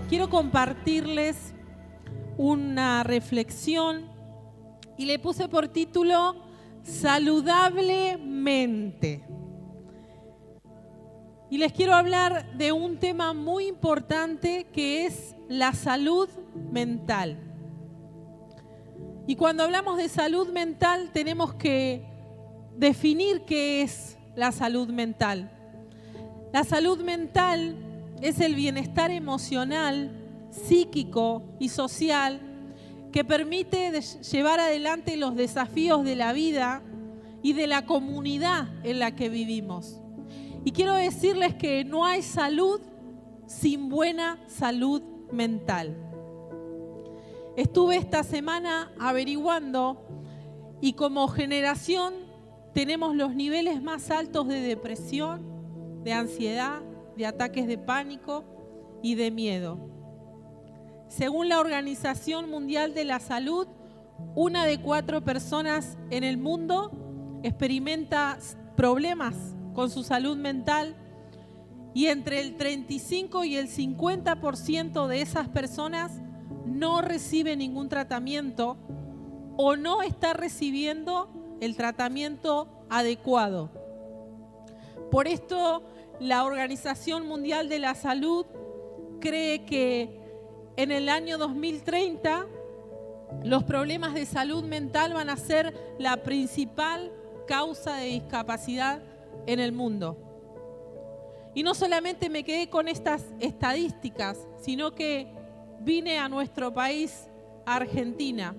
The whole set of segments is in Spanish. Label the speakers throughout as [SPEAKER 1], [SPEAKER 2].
[SPEAKER 1] quiero compartirles una reflexión y le puse por título Saludablemente. Y les quiero hablar de un tema muy importante que es la salud mental. Y cuando hablamos de salud mental tenemos que definir qué es la salud mental. La salud mental es el bienestar emocional, psíquico y social que permite llevar adelante los desafíos de la vida y de la comunidad en la que vivimos. Y quiero decirles que no hay salud sin buena salud mental. Estuve esta semana averiguando y como generación tenemos los niveles más altos de depresión, de ansiedad, de ataques de pánico y de miedo. Según la Organización Mundial de la Salud, 1 de 4 personas en el mundo experimenta problemas con su salud mental y entre el 35 y el 50% de esas personas no recibe ningún tratamiento o no está recibiendo el tratamiento adecuado. Por esto, la Organización Mundial de la Salud cree que en el año 2030 los problemas de salud mental van a ser la principal causa de discapacidad en el mundo. Y no solamente me quedé con estas estadísticas, sino que vine a nuestro país, a Argentina.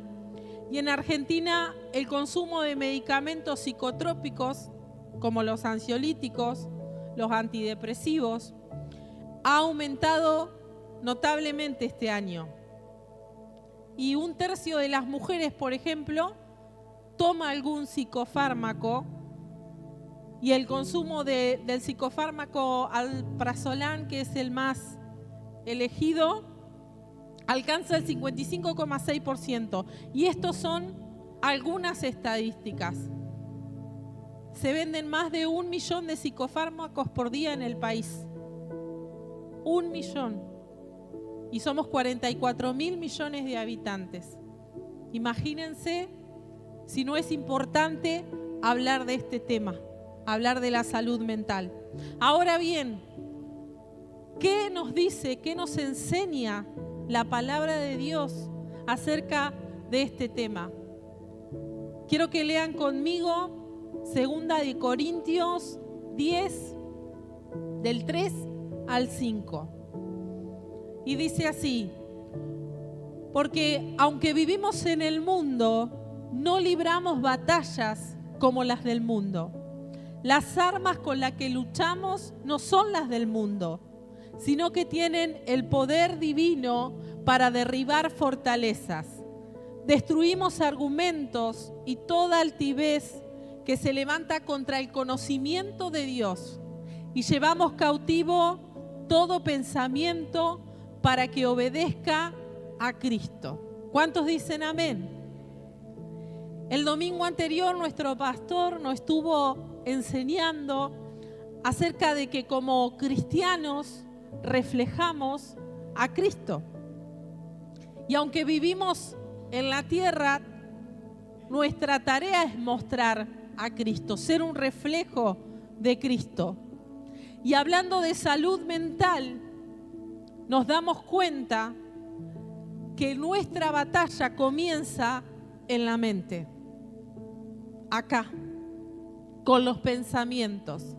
[SPEAKER 1] Y en Argentina el consumo de medicamentos psicotrópicos, como los ansiolíticos, los antidepresivos, ha aumentado notablemente este año. Y 1/3 de las mujeres, por ejemplo, toma algún psicofármaco y el consumo del psicofármaco alprazolam, que es el más elegido, alcanza el 55,6%. Y estos son algunas estadísticas. Se venden más de 1 millón de psicofármacos por día en el país. 1 millón. Y somos 44.000 millones de habitantes. Imagínense si no es importante hablar de este tema, hablar de la salud mental. Ahora bien, ¿qué nos dice, qué nos enseña la palabra de Dios acerca de este tema? Quiero que lean conmigo 2 de Corintios 10, del 3 al 5. Y dice así: porque aunque vivimos en el mundo, no libramos batallas como las del mundo. Las armas con las que luchamos no son las del mundo, sino que tienen el poder divino para derribar fortalezas. Destruimos argumentos y toda altivez que se levanta contra el conocimiento de Dios y llevamos cautivo todo pensamiento para que obedezca a Cristo. ¿Cuántos dicen amén? El domingo anterior nuestro pastor nos estuvo enseñando acerca de que como cristianos reflejamos a Cristo. Y aunque vivimos en la tierra, nuestra tarea es mostrar a Cristo, ser un reflejo de Cristo. Y hablando de salud mental, nos damos cuenta que nuestra batalla comienza en la mente, acá, con los pensamientos.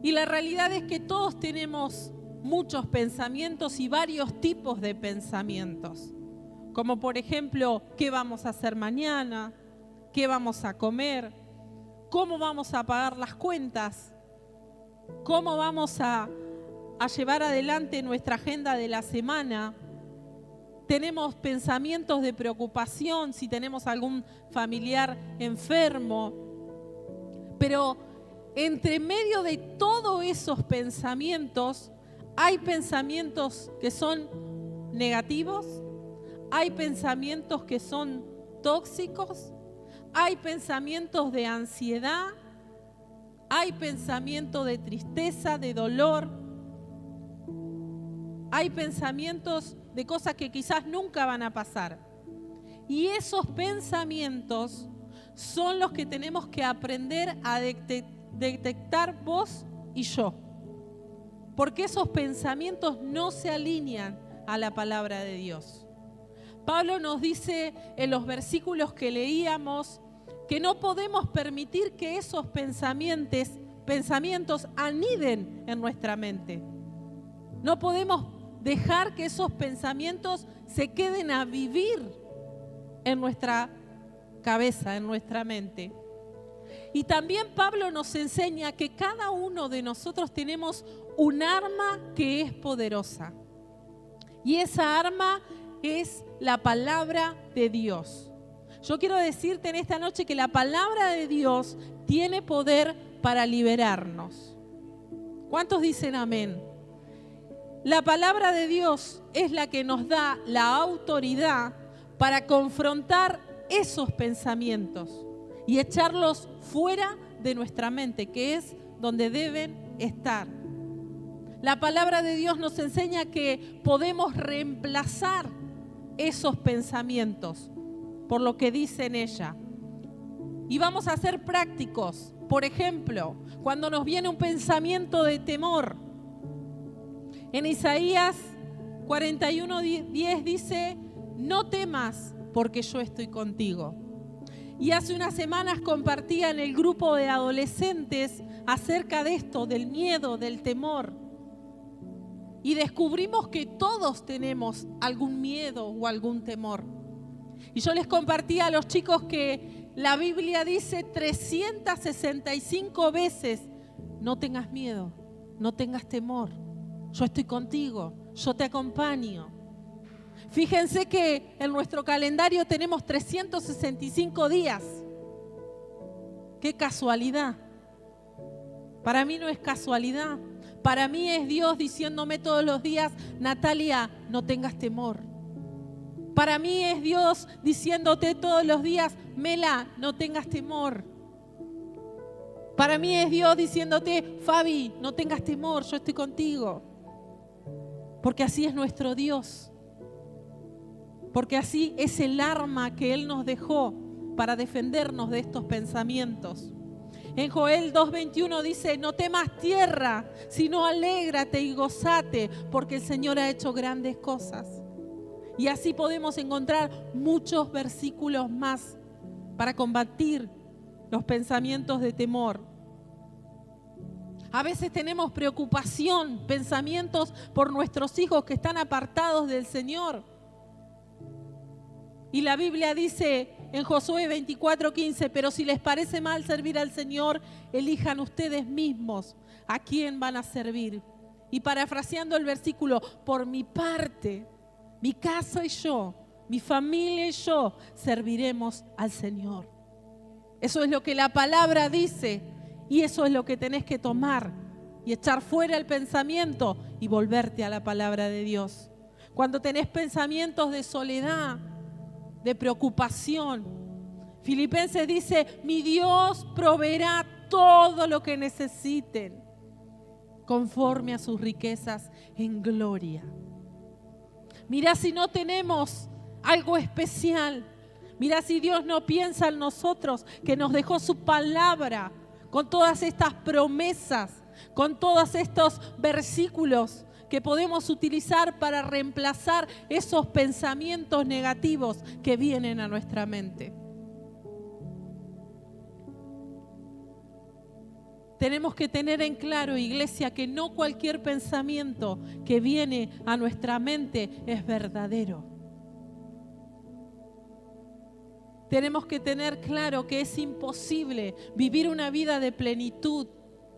[SPEAKER 1] Y la realidad es que todos tenemos muchos pensamientos y varios tipos de pensamientos, como por ejemplo, ¿qué vamos a hacer mañana? ¿Qué vamos a comer? ¿Cómo vamos a pagar las cuentas? ¿Cómo vamos a llevar adelante nuestra agenda de la semana? Tenemos pensamientos de preocupación si tenemos algún familiar enfermo. Pero entre medio de todos esos pensamientos, hay pensamientos que son negativos, hay pensamientos que son tóxicos, hay pensamientos de ansiedad, hay pensamientos de tristeza, de dolor. hay pensamientos de cosas que quizás nunca van a pasar. Y esos pensamientos son los que tenemos que aprender a detectar vos y yo. Porque esos pensamientos no se alinean a la palabra de Dios. Pablo nos dice en los versículos que leíamos que no podemos permitir que esos pensamientos aniden en nuestra mente. No podemos dejar que esos pensamientos se queden a vivir en nuestra cabeza, en nuestra mente. Y también Pablo nos enseña que cada uno de nosotros tenemos un arma que es poderosa. Y esa arma es la palabra de Dios. Yo quiero decirte en esta noche que la palabra de Dios tiene poder para liberarnos. ¿Cuántos dicen amén? La palabra de Dios es la que nos da la autoridad para confrontar esos pensamientos y echarlos fuera de nuestra mente, que es donde deben estar. La palabra de Dios nos enseña que podemos reemplazar esos pensamientos por lo que dice en ella. Y vamos a ser prácticos. Por ejemplo, cuando nos viene un pensamiento de temor, en Isaías 41:10 dice: no temas, porque yo estoy contigo. Y hace unas semanas compartía en el grupo de adolescentes acerca de esto, del miedo, del temor. Y descubrimos que todos tenemos algún miedo o algún temor. Y yo les compartía a los chicos que la Biblia dice 365 veces: no tengas miedo, no tengas temor, yo estoy contigo, yo te acompaño. Fíjense que en nuestro calendario tenemos 365 días. ¡Qué casualidad! Para mí no es casualidad. Para mí es Dios diciéndome todos los días: Natalia, no tengas temor. Para mí es Dios diciéndote todos los días: Mela, no tengas temor. Para mí es Dios diciéndote: Fabi, no tengas temor, yo estoy contigo. Porque así es nuestro Dios. Porque así es el arma que Él nos dejó para defendernos de estos pensamientos. En Joel 2:21 dice: no temas tierra, sino alégrate y gozate, porque el Señor ha hecho grandes cosas. Y así podemos encontrar muchos versículos más para combatir los pensamientos de temor. A veces tenemos preocupación, pensamientos por nuestros hijos que están apartados del Señor. Y la Biblia dice en Josué 24:15: pero si les parece mal servir al Señor, elijan ustedes mismos a quién van a servir. Y parafraseando el versículo: por mi parte, mi casa y yo, mi familia y yo, serviremos al Señor. Eso es lo que la palabra dice, y eso es lo que tenés que tomar y echar fuera el pensamiento y volverte a la palabra de Dios. Cuando tenés pensamientos de soledad, de preocupación, Filipenses dice: mi Dios proveerá todo lo que necesiten conforme a sus riquezas en gloria. Mirá si no tenemos algo especial. Mirá si Dios no piensa en nosotros, que nos dejó su palabra con todas estas promesas, con todos estos versículos que podemos utilizar para reemplazar esos pensamientos negativos que vienen a nuestra mente. Tenemos que tener en claro, iglesia, que no cualquier pensamiento que viene a nuestra mente es verdadero. Tenemos que tener claro que es imposible vivir una vida de plenitud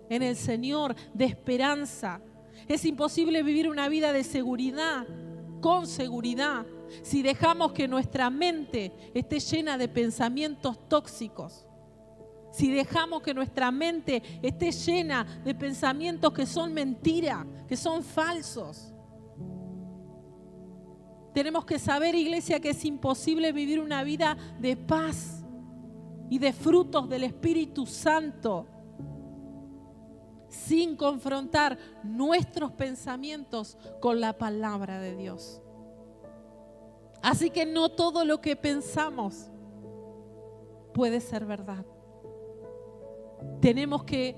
[SPEAKER 1] en el Señor, de esperanza. Es imposible vivir una vida de seguridad, con seguridad, si dejamos que nuestra mente esté llena de pensamientos tóxicos. Si dejamos que nuestra mente esté llena de pensamientos que son mentira, que son falsos. Tenemos que saber, iglesia, que es imposible vivir una vida de paz y de frutos del Espíritu Santo sin confrontar nuestros pensamientos con la palabra de Dios. Así que no todo lo que pensamos puede ser verdad. Tenemos que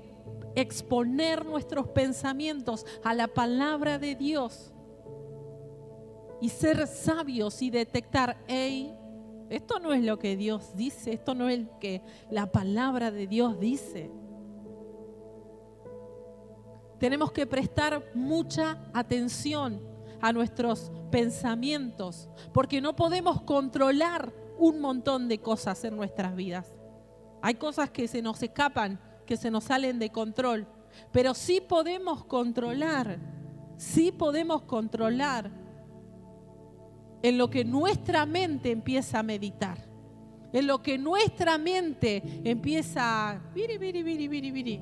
[SPEAKER 1] exponer nuestros pensamientos a la palabra de Dios y ser sabios y detectar, esto no es lo que Dios dice, esto no es lo que la palabra de Dios dice. Tenemos que prestar mucha atención a nuestros pensamientos, porque no podemos controlar un montón de cosas en nuestras vidas. Hay cosas que se nos escapan, que se nos salen de control, pero sí podemos controlar en lo que nuestra mente empieza a meditar, en lo que nuestra mente empieza a viri.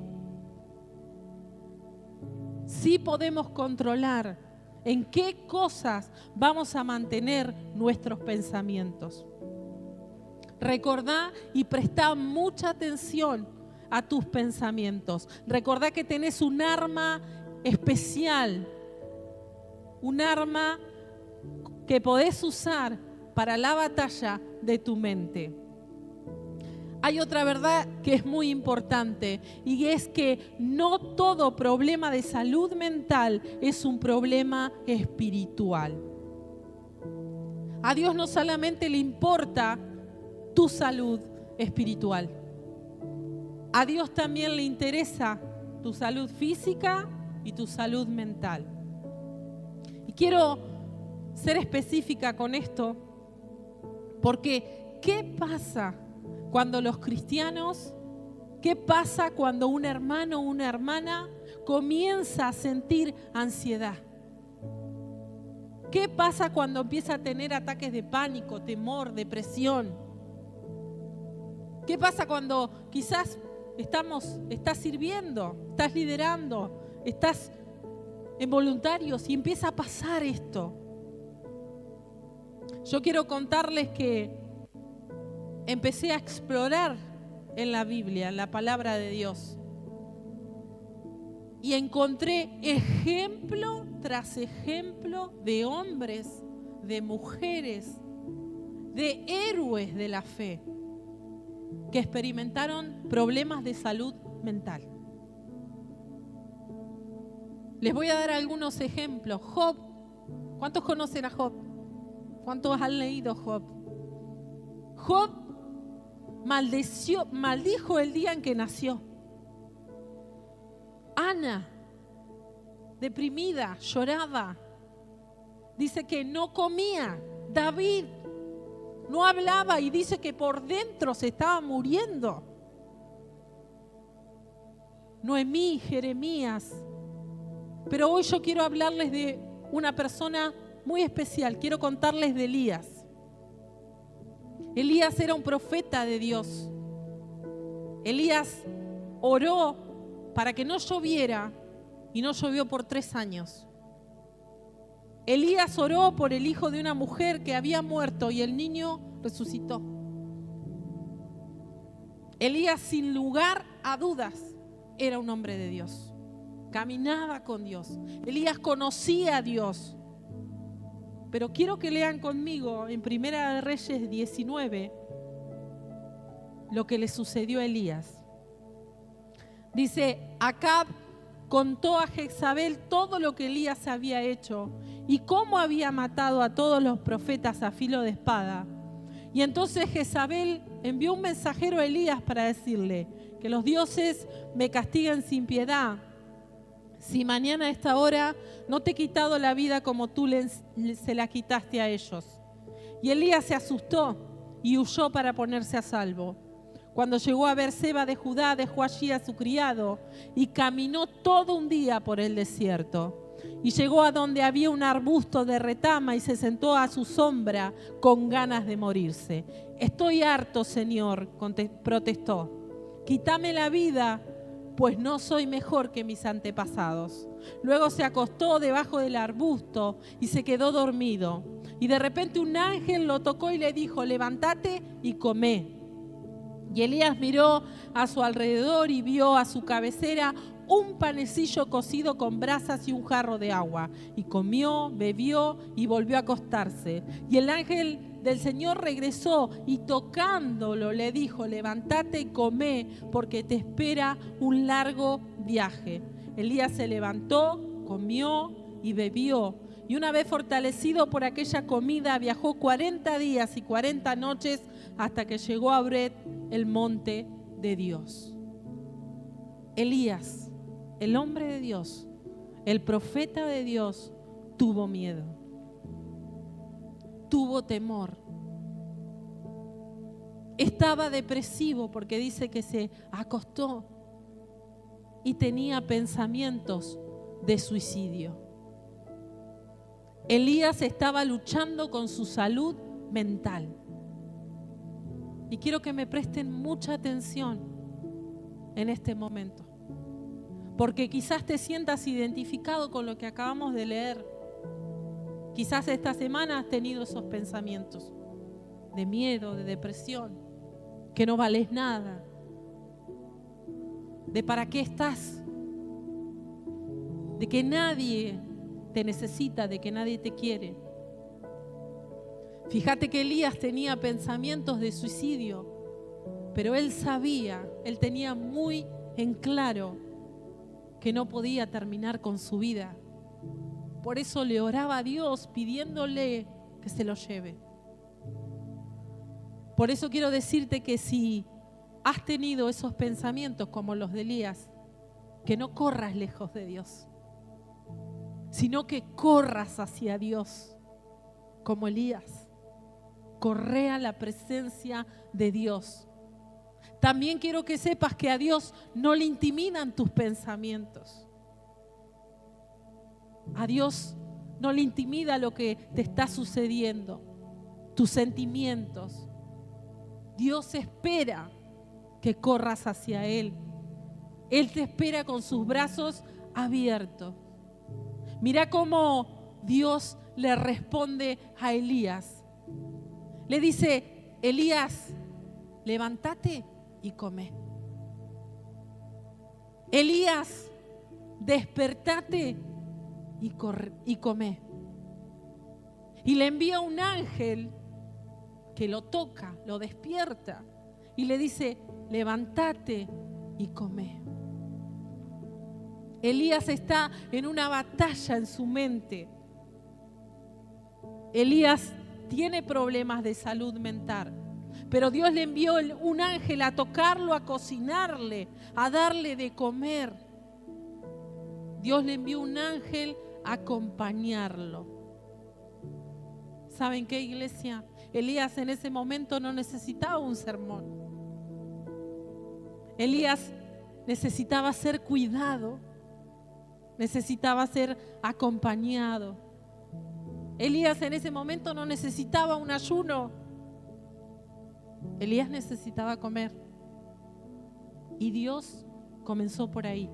[SPEAKER 1] Sí podemos controlar en qué cosas vamos a mantener nuestros pensamientos. Recordá y prestá mucha atención a tus pensamientos. Recordá que tenés un arma especial, un arma que podés usar para la batalla de tu mente. Hay otra verdad que es muy importante y es que no todo problema de salud mental es un problema espiritual. A Dios no solamente le importa tu salud espiritual. A Dios también le interesa tu salud física y tu salud mental. Y quiero ser específica con esto, porque ¿qué pasa cuando los cristianos, qué pasa cuando un hermano o una hermana comienza a sentir ansiedad? ¿Qué pasa cuando empieza a tener ataques de pánico, temor, depresión? ¿Qué pasa cuando quizás estás sirviendo, estás liderando, estás en voluntarios y empieza a pasar esto? Yo quiero contarles que empecé a explorar en la Biblia, en la palabra de Dios, y encontré ejemplo tras ejemplo de hombres, de mujeres, de héroes de la fe que experimentaron problemas de salud mental. Les voy a dar algunos ejemplos. Job, ¿cuántos conocen a Job? ¿Cuántos han leído Job? Job maldijo el día en que nació. Ana, deprimida, lloraba. Dice que no comía. David no hablaba y dice que por dentro se estaba muriendo. Noemí, Jeremías. Pero hoy yo quiero hablarles de una persona muy especial. Quiero contarles de Elías. Elías era un profeta de Dios. Elías oró para que no lloviera y no llovió por 3 años. Elías oró por el hijo de una mujer que había muerto y el niño resucitó. Elías, sin lugar a dudas, era un hombre de Dios. Caminaba con Dios. Elías conocía a Dios. Pero quiero que lean conmigo en Primera de Reyes 19 lo que le sucedió a Elías. Dice, Acab contó a Jezabel todo lo que Elías había hecho y cómo había matado a todos los profetas a filo de espada. Y entonces Jezabel envió un mensajero a Elías para decirle que los dioses me castiguen sin piedad. Si mañana a esta hora no te he quitado la vida como tú se la quitaste a ellos. Y Elías se asustó y huyó para ponerse a salvo. Cuando llegó a Beerseba de Judá, dejó allí a su criado y caminó todo un día por el desierto. Y llegó a donde había un arbusto de retama y se sentó a su sombra con ganas de morirse. Estoy harto, Señor, protestó. Quítame la vida, pues no soy mejor que mis antepasados. Luego se acostó debajo del arbusto y se quedó dormido. Y de repente un ángel lo tocó y le dijo, levántate y comé. Y Elías miró a su alrededor y vio a su cabecera un panecillo cocido con brasas y un jarro de agua. Y comió, bebió y volvió a acostarse. Y el ángel del Señor regresó y tocándolo le dijo: levántate y comé, porque te espera un largo viaje. Elías se levantó, comió y bebió. Y una vez fortalecido por aquella comida, viajó 40 días y 40 noches hasta que llegó a Horeb, el monte de Dios. Elías, el hombre de Dios, el profeta de Dios, tuvo miedo, tuvo temor. Estaba depresivo porque dice que se acostó y tenía pensamientos de suicidio. Elías estaba luchando con su salud mental. Y quiero que me presten mucha atención en este momento, porque quizás te sientas identificado con lo que acabamos de leer. Quizás esta semana has tenido esos pensamientos de miedo, de depresión, que no vales nada, de para qué estás, de que nadie te necesita, de que nadie te quiere. Fíjate que Elías tenía pensamientos de suicidio, pero él sabía, él tenía muy en claro que no podía terminar con su vida. Por eso le oraba a Dios pidiéndole que se lo lleve. Por eso quiero decirte que si has tenido esos pensamientos como los de Elías, que no corras lejos de Dios, sino que corras hacia Dios como Elías. Corre a la presencia de Dios. También quiero que sepas que a Dios no le intimidan tus pensamientos. A Dios no le intimida lo que te está sucediendo, tus sentimientos. Dios espera que corras hacia Él. Él te espera con sus brazos abiertos. Mira cómo Dios le responde a Elías. Le dice: Elías, levántate y come. Elías, despertate y come. Y le envía un ángel que lo toca, lo despierta y le dice: levántate y come. Elías está en una batalla en su mente. Elías tiene problemas de salud mental, pero Dios le envió un ángel a tocarlo, a cocinarle, a darle de comer. Dios le envió un ángel a acompañarlo. ¿Saben qué, iglesia? Elías en ese momento no necesitaba un sermón. Elías necesitaba ser cuidado, necesitaba ser acompañado. Elías en ese momento no necesitaba un ayuno. Elías necesitaba comer. Y Dios comenzó por ahí.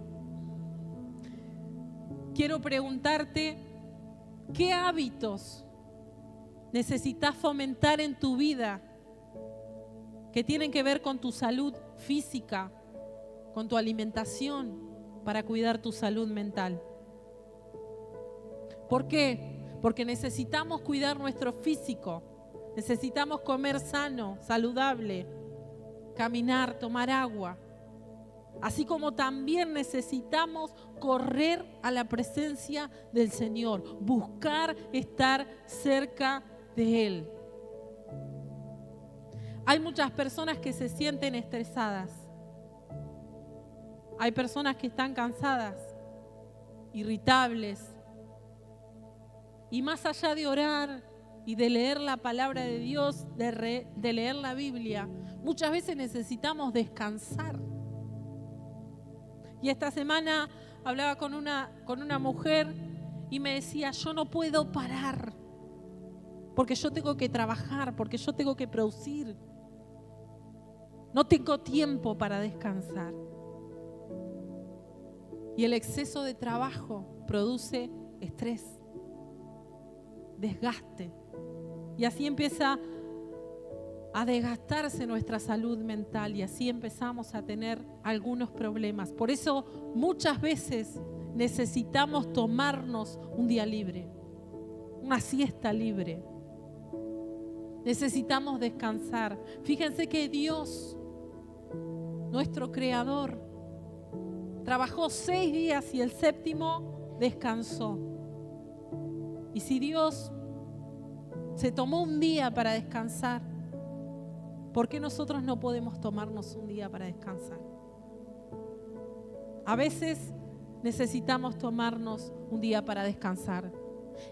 [SPEAKER 1] Quiero preguntarte, ¿qué hábitos necesitas fomentar en tu vida que tienen que ver con tu salud física, con tu alimentación, para cuidar tu salud mental? ¿Por qué? Porque necesitamos cuidar nuestro físico, necesitamos comer sano, saludable, caminar, tomar agua. Así como también necesitamos correr a la presencia del Señor, buscar estar cerca de Él. Hay muchas personas que se sienten estresadas. Hay personas que están cansadas, irritables. Y más allá de orar y de leer la palabra de Dios, de leer la Biblia, muchas veces necesitamos descansar. Y esta semana hablaba con una mujer y me decía: yo no puedo parar, porque yo tengo que trabajar, porque yo tengo que producir. No tengo tiempo para descansar. Y el exceso de trabajo produce estrés, desgaste. Y así empieza a desgastarse nuestra salud mental y así empezamos a tener algunos problemas. Por eso muchas veces necesitamos tomarnos un día libre, una siesta libre. Necesitamos descansar. Fíjense que Dios, nuestro Creador, trabajó 6 días y el séptimo descansó. Y si Dios se tomó un día para descansar, ¿por qué nosotros no podemos tomarnos un día para descansar? A veces necesitamos tomarnos un día para descansar.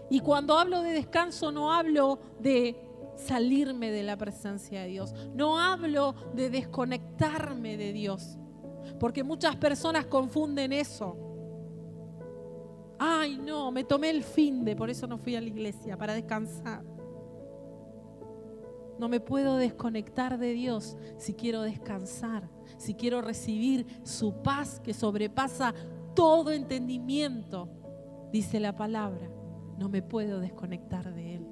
[SPEAKER 1] Y cuando hablo de descanso no hablo de salirme de la presencia de Dios. No hablo de desconectarme de Dios. Porque muchas personas confunden eso. Ay, no, me tomé el finde, por eso no fui a la iglesia, para descansar. No me puedo desconectar de Dios si quiero descansar, si quiero recibir su paz que sobrepasa todo entendimiento, dice la palabra. No me puedo desconectar de Él,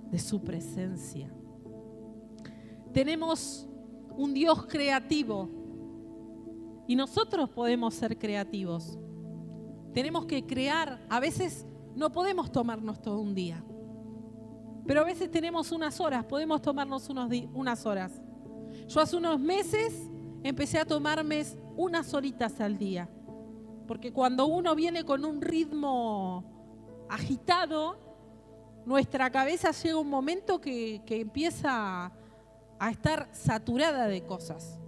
[SPEAKER 1] de su presencia. Tenemos un Dios creativo y nosotros podemos ser creativos. Tenemos que crear. A veces no podemos tomarnos todo un día, pero a veces tenemos unas horas, podemos tomarnos unas horas. Yo hace unos meses empecé a tomarme unas horitas al día, porque cuando uno viene con un ritmo agitado, nuestra cabeza llega un momento que empieza a estar saturada de cosas.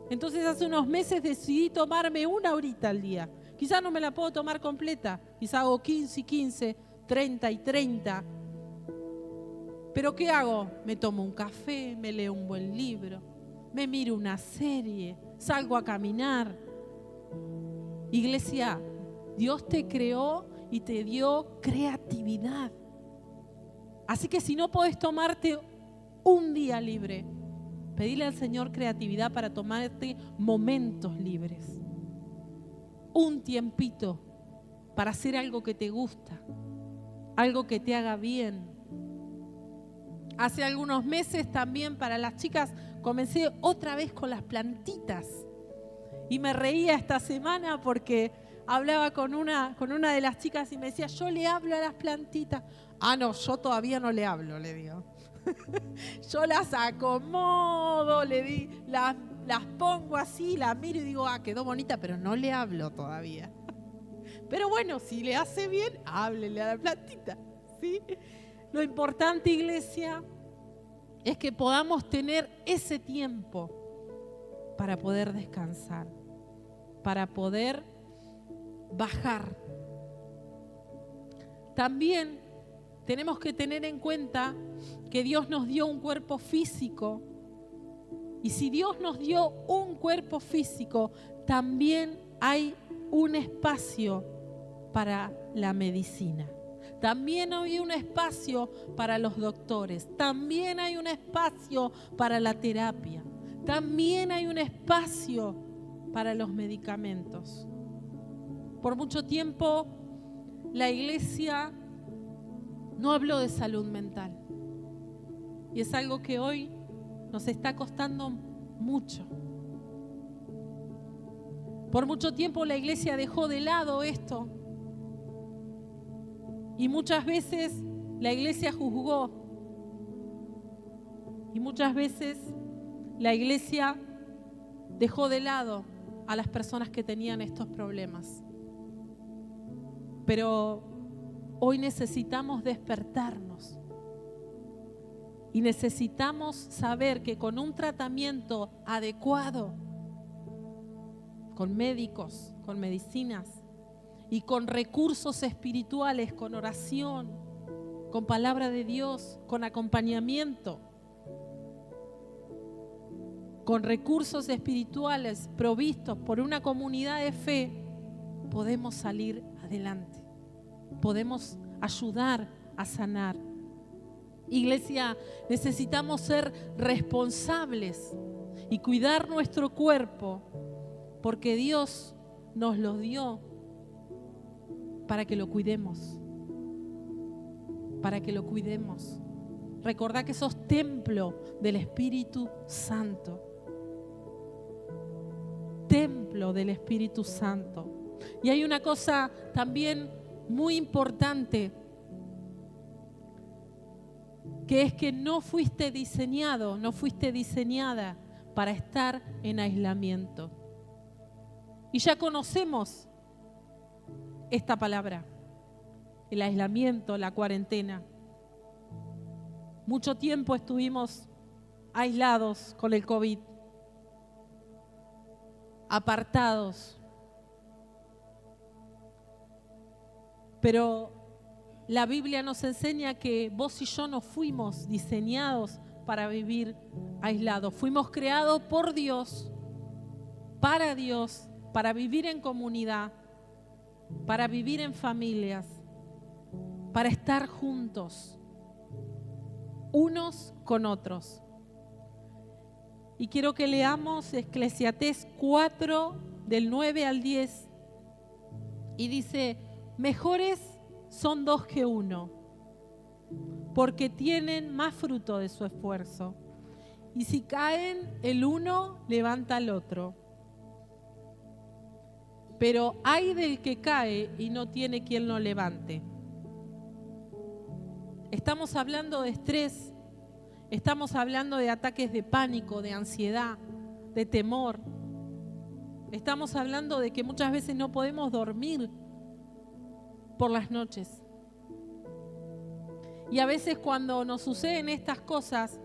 [SPEAKER 1] Entonces hace unos meses decidí tomarme una horita al día. Quizás no me la puedo tomar completa, quizás hago 15 y 15, 30 y 30. ¿Pero qué hago? Me tomo un café, me leo un buen libro, me miro una serie, salgo a caminar. Iglesia, Dios te creó y te dio creatividad. Así que si no podés tomarte un día libre, pedile al Señor creatividad para tomarte momentos libres. Un tiempito para hacer algo que te gusta, algo que te haga bien. Hace algunos meses también para las chicas comencé otra vez con las plantitas. Y me reía esta semana porque hablaba con una de las chicas y me decía, yo le hablo a las plantitas. Ah, no, yo todavía no le hablo, le digo. Yo las acomodo, las pongo así, las miro y digo, quedó bonita, pero no le hablo todavía. Pero bueno, si le hace bien, háblele a la plantita, ¿sí? Lo importante, iglesia, es que podamos tener ese tiempo para poder descansar, para poder bajar. También tenemos que tener en cuenta que Dios nos dio un cuerpo físico. Y si Dios nos dio un cuerpo físico, también hay un espacio para la medicina. También hay un espacio para los doctores. También hay un espacio para la terapia. También hay un espacio para los medicamentos. Por mucho tiempo, la iglesia no habló de salud mental. Y es algo que hoy nos está costando mucho. Por mucho tiempo la iglesia dejó de lado esto. Y muchas veces la iglesia juzgó. Y muchas veces la iglesia dejó de lado a las personas que tenían estos problemas. Pero hoy necesitamos despertarnos. Y necesitamos saber que con un tratamiento adecuado, con médicos, con medicinas y con recursos espirituales, con oración, con palabra de Dios, con acompañamiento, con recursos espirituales provistos por una comunidad de fe, podemos salir adelante, podemos ayudar a sanar. Iglesia, necesitamos ser responsables y cuidar nuestro cuerpo porque Dios nos lo dio para que lo cuidemos, para que lo cuidemos. Recordá que sos templo del Espíritu Santo. Templo del Espíritu Santo. Y hay una cosa también muy importante, que es que no fuiste diseñado, no fuiste diseñada para estar en aislamiento. Y ya conocemos esta palabra, el aislamiento, la cuarentena. Mucho tiempo estuvimos aislados con el COVID, apartados. Pero la Biblia nos enseña que vos y yo no fuimos diseñados para vivir aislados. Fuimos creados por Dios, para vivir en comunidad, para vivir en familias, para estar juntos, unos con otros. Y quiero que leamos Eclesiastés 4, del 9 al 10, y dice: mejores son dos que uno, porque tienen más fruto de su esfuerzo. Y si caen, el uno levanta al otro. Pero ay del que cae y no tiene quien lo levante. Estamos hablando de estrés, estamos hablando de ataques de pánico, de ansiedad, de temor. Estamos hablando de que muchas veces no podemos dormir por las noches. Y a veces cuando nos suceden estas cosas,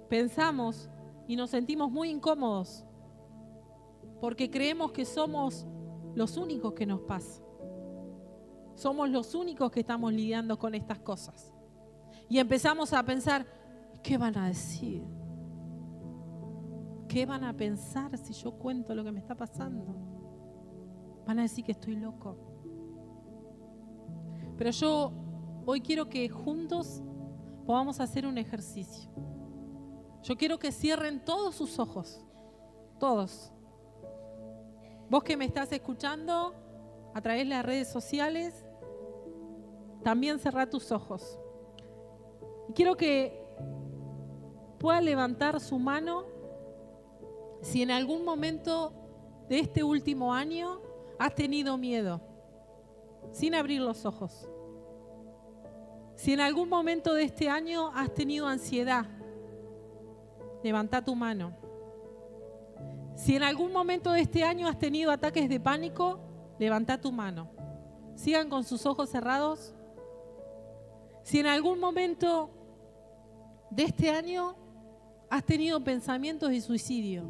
[SPEAKER 1] pensamos y nos sentimos muy incómodos, porque creemos que somos los únicos que nos pasa. Somos los únicos que estamos lidiando con estas cosas. Y empezamos a pensar, ¿qué van a decir? ¿Qué van a pensar si yo cuento lo que me está pasando? Van a decir que estoy loco. Pero yo hoy quiero que juntos podamos hacer un ejercicio. Yo quiero que cierren todos sus ojos, todos. Vos que me estás escuchando a través de las redes sociales, también cerrá tus ojos. Y quiero que pueda levantar su mano si en algún momento de este último año has tenido miedo, sin abrir los ojos. Si en algún momento de este año has tenido ansiedad, levanta tu mano. Si en algún momento de este año has tenido ataques de pánico, levanta tu mano. Sigan con sus ojos cerrados. Si en algún momento de este año has tenido pensamientos de suicidio.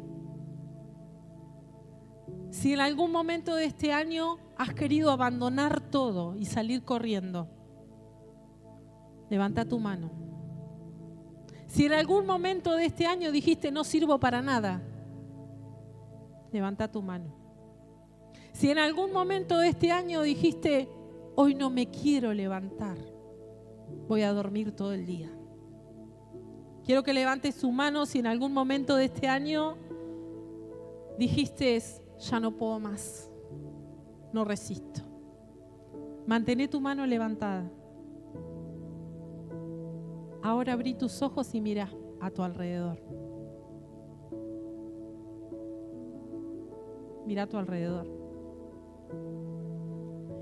[SPEAKER 1] Si en algún momento de este año has querido abandonar todo y salir corriendo, levanta tu mano. Si en algún momento de este año dijiste no sirvo para nada, levanta tu mano. Si en algún momento de este año dijiste hoy no me quiero levantar, voy a dormir todo el día. Quiero que levantes su mano si en algún momento de este año dijiste ya no puedo más, no resisto. Mantén tu mano levantada. Ahora abrí tus ojos y mira a tu alrededor. Mira a tu alrededor.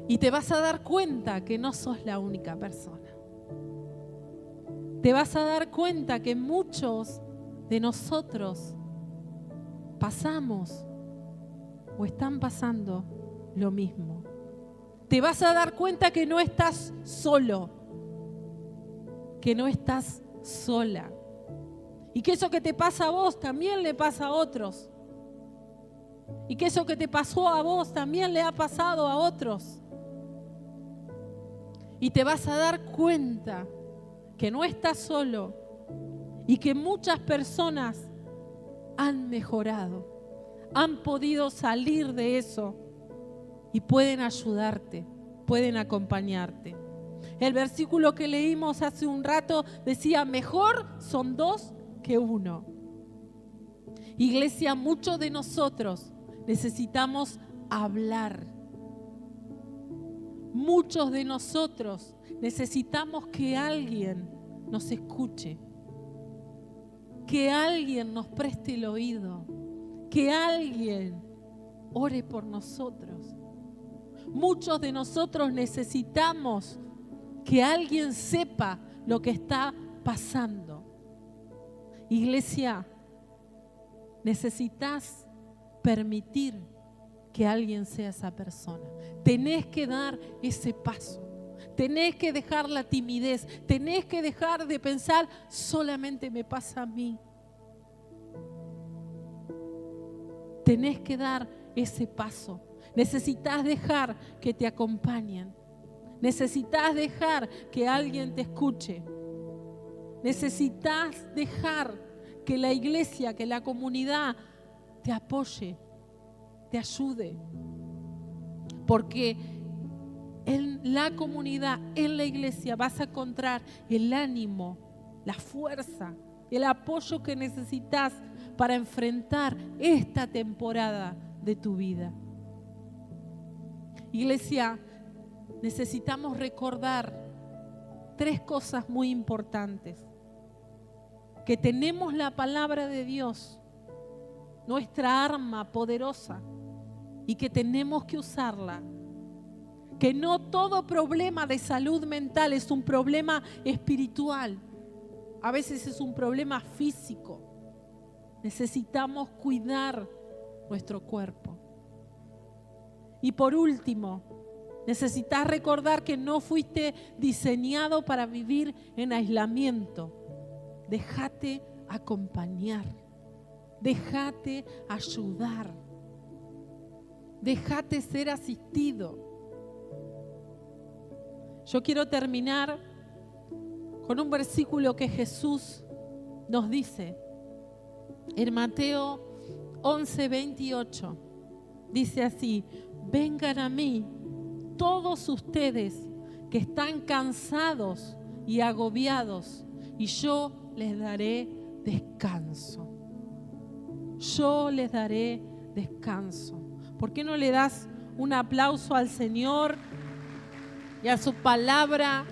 [SPEAKER 1] Y te vas a dar cuenta que no sos la única persona. Te vas a dar cuenta que muchos de nosotros pasamos o están pasando lo mismo. Te vas a dar cuenta que no estás solo, que no estás sola. Y que eso que te pasa a vos también le pasa a otros. Y que eso que te pasó a vos también le ha pasado a otros. Y te vas a dar cuenta que no estás solo y que muchas personas han mejorado, han podido salir de eso y pueden ayudarte, pueden acompañarte. El versículo que leímos hace un rato decía, mejor son dos que uno. Iglesia, muchos de nosotros necesitamos hablar. Muchos de nosotros necesitamos que alguien nos escuche, que alguien nos preste el oído, que alguien ore por nosotros. Muchos de nosotros necesitamos que alguien sepa lo que está pasando. Iglesia, necesitas permitir que alguien sea esa persona. Tenés que dar ese paso. Tenés que dejar la timidez. Tenés que dejar de pensar, solamente me pasa a mí. Tenés que dar ese paso. Necesitas dejar que te acompañen. Necesitas dejar que alguien te escuche. Necesitas dejar que la iglesia, que la comunidad te apoye, te ayude. Porque en la comunidad, en la iglesia, vas a encontrar el ánimo, la fuerza, el apoyo que necesitas para enfrentar esta temporada de tu vida. Iglesia, necesitamos recordar 3 cosas muy importantes. Que tenemos la palabra de Dios, nuestra arma poderosa, y que tenemos que usarla. Que no todo problema de salud mental es un problema espiritual. A veces es un problema físico. Necesitamos cuidar nuestro cuerpo. Y por último, necesitas recordar que no fuiste diseñado para vivir en aislamiento. Déjate acompañar. Déjate ayudar. Déjate ser asistido. Yo quiero terminar con un versículo que Jesús nos dice en Mateo 11:28. Dice así: vengan a mí todos ustedes que están cansados y agobiados, y yo les daré descanso. Yo les daré descanso. ¿Por qué no le das un aplauso al Señor y a su palabra